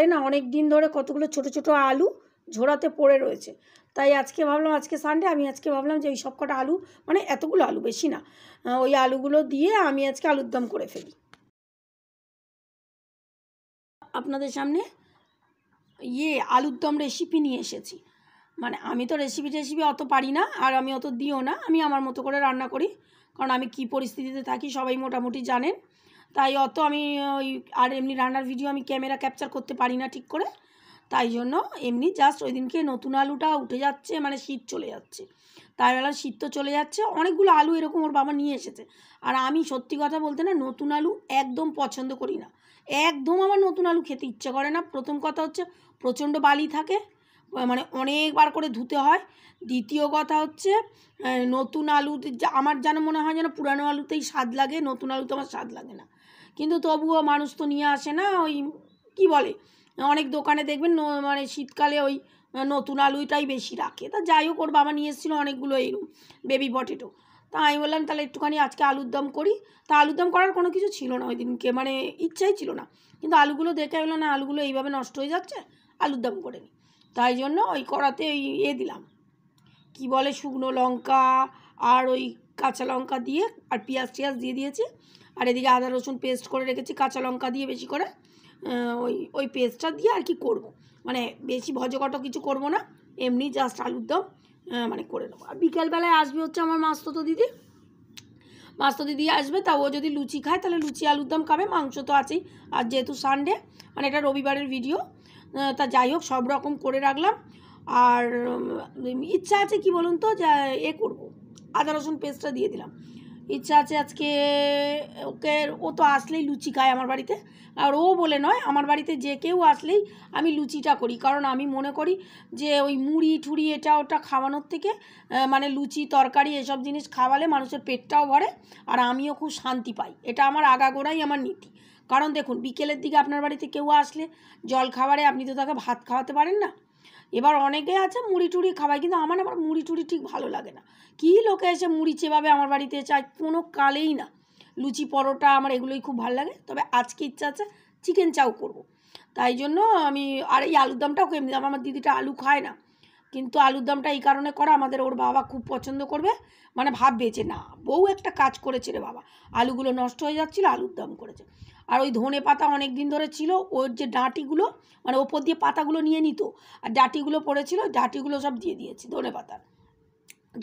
ঘরে না অনেক দিন ধরে কতগুলো ছোট ছোট আলু ঝোড়াতে পড়ে রয়েছে। তাই আজকে ভাবলাম, আজকে সানডে, আমি আজকে ভাবলাম যে ওই সব কটা আলু, মানে এতগুলো আলু, বেশি না, ওই আলুগুলো দিয়ে আমি আজকে আলুর দম করে ফেলি। আপনাদের সামনে আলুর দম রেসিপি নিয়ে এসেছি। মানে আমি তো রেসিপি অত পারি না, আর আমি অত দিও না, আমি আমার মতো করে রান্না করি, কারণ আমি কি পরিস্থিতিতে থাকি সবাই মোটামুটি জানেন। তাই অত আমি ওই আর এমনি রান্নার ভিডিও আমি ক্যামেরা ক্যাপচার করতে পারি না ঠিক করে। তাই জন্য এমনি জাস্ট ওই দিনকে নতুন আলুটা উঠে যাচ্ছে, মানে শীত চলে যাচ্ছে, তাই বেলা শীত তো চলে যাচ্ছে, অনেকগুলো আলু এরকম ওর বাবা নিয়ে এসেছে। আর আমি সত্যি কথা বলতে না, নতুন আলু একদম পছন্দ করি না, একদম আমার নতুন আলু খেতে ইচ্ছে করে না। প্রথম কথা হচ্ছে প্রচণ্ড বালি থাকে, মানে অনেকবার করে ধুতে হয়। দ্বিতীয় কথা হচ্ছে নতুন আলু আমার যেন মনে হয় যেন পুরানো আলুতেই স্বাদ লাগে, নতুন আলুতে আমার স্বাদ লাগে না। কিন্তু তবুও মানুষ তো নিয়ে আসে না, ওই কি বলে, অনেক দোকানে দেখবেন মানে শীতকালে ওই নতুন আলুটাই বেশি রাখে। তা যাই হোক, ওর বাবা নিয়ে এসেছিলো অনেকগুলো এই বেবি পটেটো। তা আমি বললাম তাহলে একটুখানি আজকে আলুর দম করি। তা আলুর দম করার কোনো কিছু ছিল না ওই দিনকে, মানে ইচ্ছাই ছিল না, কিন্তু আলুগুলো দেখে হলো না, আলুগুলো এইভাবে নষ্ট হয়ে যাচ্ছে, আলুর দম করে নিই। তাই জন্য ওই কড়াতে ওই দিলাম, কি বলে, শুকনো লঙ্কা আর ওই কাঁচা লঙ্কা দিয়ে, আর পেঁয়াজ টিয়াজ দিয়ে দিয়েছি। আর এদিকে আদা রসুন পেস্ট করে রেখেছি, কাঁচা লঙ্কা দিয়ে বেশি করে, ওই পেস্টটা দিয়ে আর কি করব, মানে বেশি ভজকট কিছু করব না, এমনি জাস্ট আলুর দম মানে করে নেবো। আর বিকেলবেলায় আসবে হচ্ছে আমার মাস্তুতো দিদি আসবে। তা ও যদি লুচি খায় তাহলে লুচি আলুর দম খাবে, মাংস তো আছেই। আর যেহেতু সানডে, মানে এটা রবিবারের ভিডিও, তা যাই হোক সব রকম করে রাখলাম। আর ইচ্ছা আছে কি বলুন তো, যে করবো, আদা রসুন পেস্টটা দিয়ে দিলাম। ইচ্ছা আছে আজকে ওকে, ও তো আসলেই লুচি খায় আমার বাড়িতে, আর ও বলে নয়, আমার বাড়িতে যে কেউ আসলেই আমি লুচিটা করি, কারণ আমি মনে করি যে ওই মুড়ি ঠুড়ি এটা ওটা খাওয়ানোর থেকে মানে লুচি তরকারি এসব জিনিস খাওয়ালে মানুষের পেটটাও ভরে, আর আমিও খুব শান্তি পাই। এটা আমার আগাগোড়াই আমার নীতি। কারণ দেখুন, বিকেলের দিকে আপনার বাড়িতে কেউ আসলে জল খাবারে আপনি তো তাকে ভাত খাওয়াতে পারেন না। এবার অনেকে আছে মুড়ি টুড়ি খাওয়ায়, কিন্তু আমার মুড়ি টুড়ি ঠিক ভালো লাগে না। কী লোকে এসে মুড়ি চেবাবে আমার বাড়িতে, চাই কোনো কালেই না। লুচি পরোটা আমার এগুলোই খুব ভালো লাগে। তবে আজকে ইচ্ছা আছে চিকেন চাউ করব। তাই জন্য আমি, আর এই আলুর দমটাও এমনি, আমার দিদিটা আলু খায় না, কিন্তু আলুর দমটা এই কারণে করা, আমাদের ওর বাবা খুব পছন্দ করবে, মানে ভাববে যে না, বউ একটা কাজ করেছে রে বাবা, আলুগুলো নষ্ট হয়ে যাচ্ছিলো, আলুর দম করেছে। আর ওই ধনে পাতা অনেক দিন ধরে ছিল, ওর যে ডাঁটিগুলো, মানে ওপর দিয়ে পাতাগুলো নিয়ে নিত, আর ডাঁটিগুলো পড়েছিল, ডাঁটিগুলো সব দিয়ে দিয়েছি।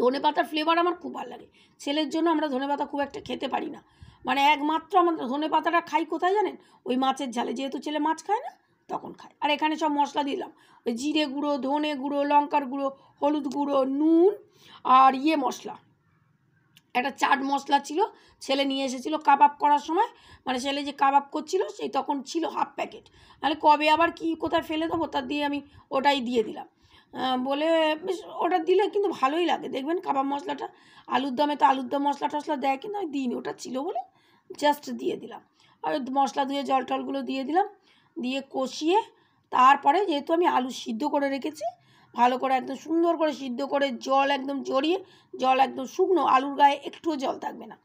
ধনে পাতার ফ্লেভার আমার খুব ভালো লাগে। ছেলের জন্য আমরা ধনে পাতা খুব একটা খেতে পারি না, মানে একমাত্র আমরা ধনে পাতাটা খাই কোথায় জানেন, ওই মাছের ঝালে, যেহেতু ছেলে মাছ খায় না তখন খায়। আর এখানে সব মশলা দিলাম, ওই জিরে গুঁড়ো, ধনে গুঁড়ো, লঙ্কার গুঁড়ো, হলুদ গুঁড়ো, নুন, আর মশলা, একটা চাট মশলা ছিল, ছেলে নিয়ে এসেছিলো কাবাব করার সময়, মানে ছেলে যে কাবাব করছিল সেই তখন ছিল হাফ প্যাকেট, তাহলে কবে আবার কি কোথায় ফেলে দেবো, তার দিয়ে আমি ওটাই দিয়ে দিলাম। বলে বেশ, ওটা দিলে কিন্তু ভালোই লাগে দেখবেন কাবাব মশলাটা। আলুর দমে তো আলুর দম মশলা টশলা দেয়, কিন্তু আমি দিইনি, ওটা ছিল বলে জাস্ট দিয়ে দিলাম। আর মশলা ধুয়ে জল টলগুলো দিয়ে দিলাম, দিয়ে কষিয়ে, তারপরে যেহেতু আমি আলু সিদ্ধ করে রেখেছি, ভালো করে একদম সুন্দর করে সিদ্ধ করে, জল একদম জড়িয়ে, জল একদম শুকনো, আলুর গায়ে একটুও জল থাকবে না,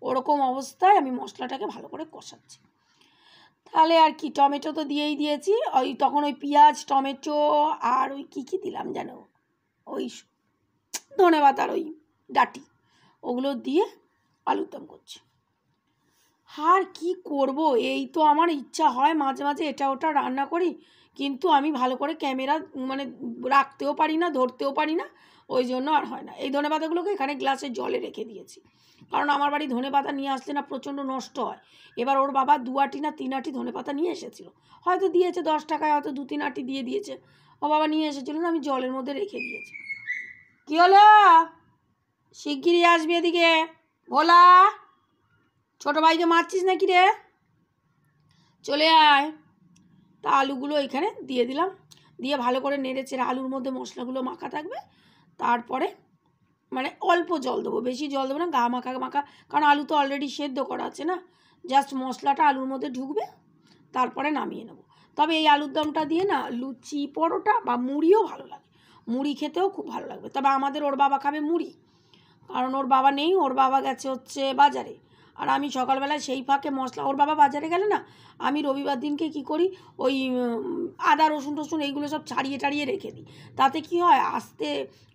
ওরকম অবস্থায় আমি মশলাটাকে ভালো করে কষাচ্ছি। তাহলে আর কি, টমেটো তো দিয়েই দিয়েছি, ওই তখন ওই পেঁয়াজ, টমেটো, আর ওই কী দিলাম যেন, ওই ধনেপাতার ওই ডাঁটি, ওগুলো দিয়ে আলুর দম করছি। আর কি করব, এই তো আমার ইচ্ছা হয় মাঝে মাঝে এটা ওটা রান্না করি, কিন্তু আমি ভালো করে ক্যামেরা মানে রাখতেও পারি না, ধরতেও পারি না, ওই জন্য আর হয় না। এই ধনেপাতাগুলোকে এখানে গ্লাসের জলে রেখে দিয়েছি, কারণ আমার বাড়ি ধনেপাতা নিয়ে আসলে না প্রচণ্ড নষ্ট হয়। এবার ওর বাবা 2 আটি না 3 আটি ধনেপাতা নিয়ে এসেছিলো, হয়তো দিয়েছে 10 টাকায়, হয়তো 2-3 আটি দিয়ে দিয়েছে, ও বাবা নিয়ে এসেছিলো না, আমি জলের মধ্যে রেখে দিয়েছি। কী হলো, শিগগিরই আসবি এদিকে, ভোলা, ছোটো ভাইকে মারছিস নাকি রে, চলে আয়। তা আলুগুলো এখানে দিয়ে দিলাম, দিয়ে ভালো করে নেড়ে চেড়ে, আলুর মধ্যে মশলাগুলো মাখা থাকবে, তারপরে মানে অল্প জল দেবো, বেশি জল দেবো না, গা মাখা মাখা, কারণ আলু তো অলরেডি সেদ্ধ করা আছে না, জাস্ট মশলাটা আলুর মধ্যে ঢুকবে, তারপরে নামিয়ে নেব। তবে এই আলুর দমটা দিয়ে না লুচি পরোটা বা মুড়িও ভালো লাগে, মুড়ি খেতেও খুব ভালো লাগবে। তবে আমাদের ওর বাবা খাবে মুড়ি, কারণ ওর বাবা নেই, ওর বাবা গেছে হচ্ছে বাজারে, আর আমি সকালবেলায় সেই ফাঁকে মশলা, ওর বাবা বাজারে গেলে না, আমি রবিবার দিনকে কি করি, ওই আদা রসুন টসুন এইগুলো সব ছাড়িয়ে টাড়িয়ে রেখে দিই। তাতে কি হয়, আসতে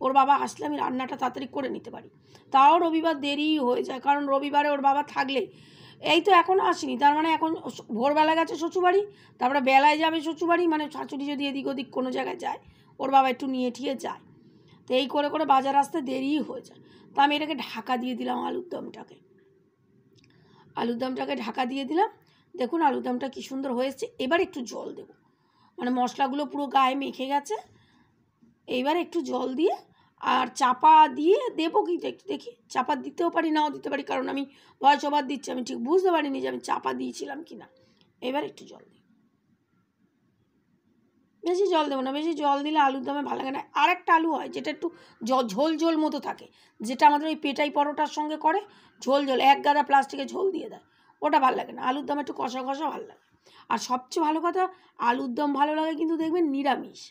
ওর বাবা আসলে আমি রান্নাটা তাড়াতাড়ি করে নিতে পারি। তাও রবিবার দেরি হয়ে যায়, কারণ রবিবারে ওর বাবা থাকলে, এই তো এখনও আসেনি, তার মানে এখন ভোরবেলা গেছে শ্বশুরবাড়ি, তারপরে বেলায় যাবে শ্বশুরবাড়ি, মানে শাশুড়ি যদি এদিক ওদিক কোনো জায়গায় যায়, ওর বাবা একটু নিয়ে ঠিয়ে যায়। তো এই করে করে বাজার আসতে দেরিই হয়ে যায়। তো আমি এটাকে ঢাকা দিয়ে দিলাম, আলুর দমটাকে ঢাকা দিয়ে দিলাম। দেখুন আলুর দমটা কী সুন্দর হয়েছে। এবার একটু জল দেব, মানে মশলাগুলো পুরো গায়ে মেখে গেছে। এইবার একটু জল দিয়ে আর চাপা দিয়ে দেবো কি একটু দেখি, চাপা দিতেও পারি নাও দিতে পারি, কারণ আমি ভয়েস ওভার দিচ্ছি, আমি ঠিক বুঝতে পারিনি যে আমি চাপা দিয়েছিলাম কি না। এবার একটু জল দিই, বেশি জল দেবো না, বেশি জল দিলে আলুর দমে ভালো লাগে না। আর একটা আলু হয় যেটা একটু ঝোল ঝোল মতো থাকে, যেটা আমাদের ওই পেটাই পরোটার সঙ্গে করে, ঝোল ঝোল এক গাদা প্লাস্টিকে ঝোল দিয়ে দেয়, ওটা ভালো লাগে না। আলুর দম একটু কষা কষা ভালো লাগে। আর সবচেয়ে ভালো কথা, আলুর দম ভালো লাগে কিন্তু দেখবেন নিরামিষ।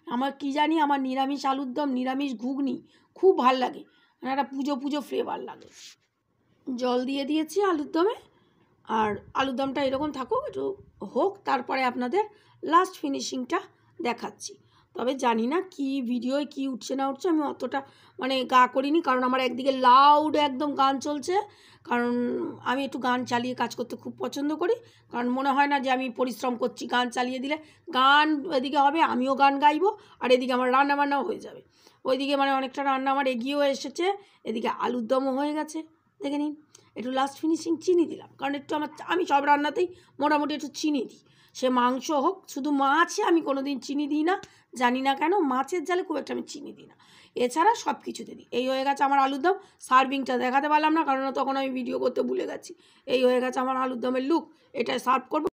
আমার কি জানি, আমার নিরামিষ আলুর দম, নিরামিষ ঘুগনি খুব ভাল লাগে, মানে একটা পুজো পুজো ফ্লেভার লাগে। জল দিয়ে দিয়েছি আলুর দমে, আর আলুর দমটা এরকম থাকুক, একটু হোক, তারপরে আপনাদের লাস্ট ফিনিশিংটা দেখাচ্ছি। তবে জানি না কি ভিডিওয় কি উঠছে না উঠছে, আমি অতটা মানে গা করিনি, কারণ আমার একদিকে লাউড একদম গান চলছে, কারণ আমি একটু গান চালিয়ে কাজ করতে খুব পছন্দ করি, কারণ মনে হয় না যে আমি পরিশ্রম করছি। গান চালিয়ে দিলে গান এদিকে হবে, আমিও গান গাইবো, আর এদিকে আমার রান্নাবান্নাও হয়ে যাবে। ওইদিকে মানে অনেকটা রান্না আমার এগিয়েও এসেছে, এদিকে আলুর দমও হয়ে গেছে। দেখে নিন, একটু লাস্ট ফিনিশিং চিনি দিলাম, কারণ একটু আমি সব রান্নাতেই মোটামুটি একটু চিনি দিই, সে মাংস হোক। শুধু মাছে আমি কোনো দিন চিনি দিই না, জানি না কেন, মাছের জালে খুব একটা আমি চিনি দিই না, এছাড়া সব কিছুতে দিই। এই হয়ে গেছে আমার আলুর দম। সার্ভিংটা দেখাতে পারলাম না, কারণ তখন আমি ভিডিও করতে ভুলে গেছি। এই হয়ে গেছে আমার আলুর দমের লুক, এটা সার্ভ করবো।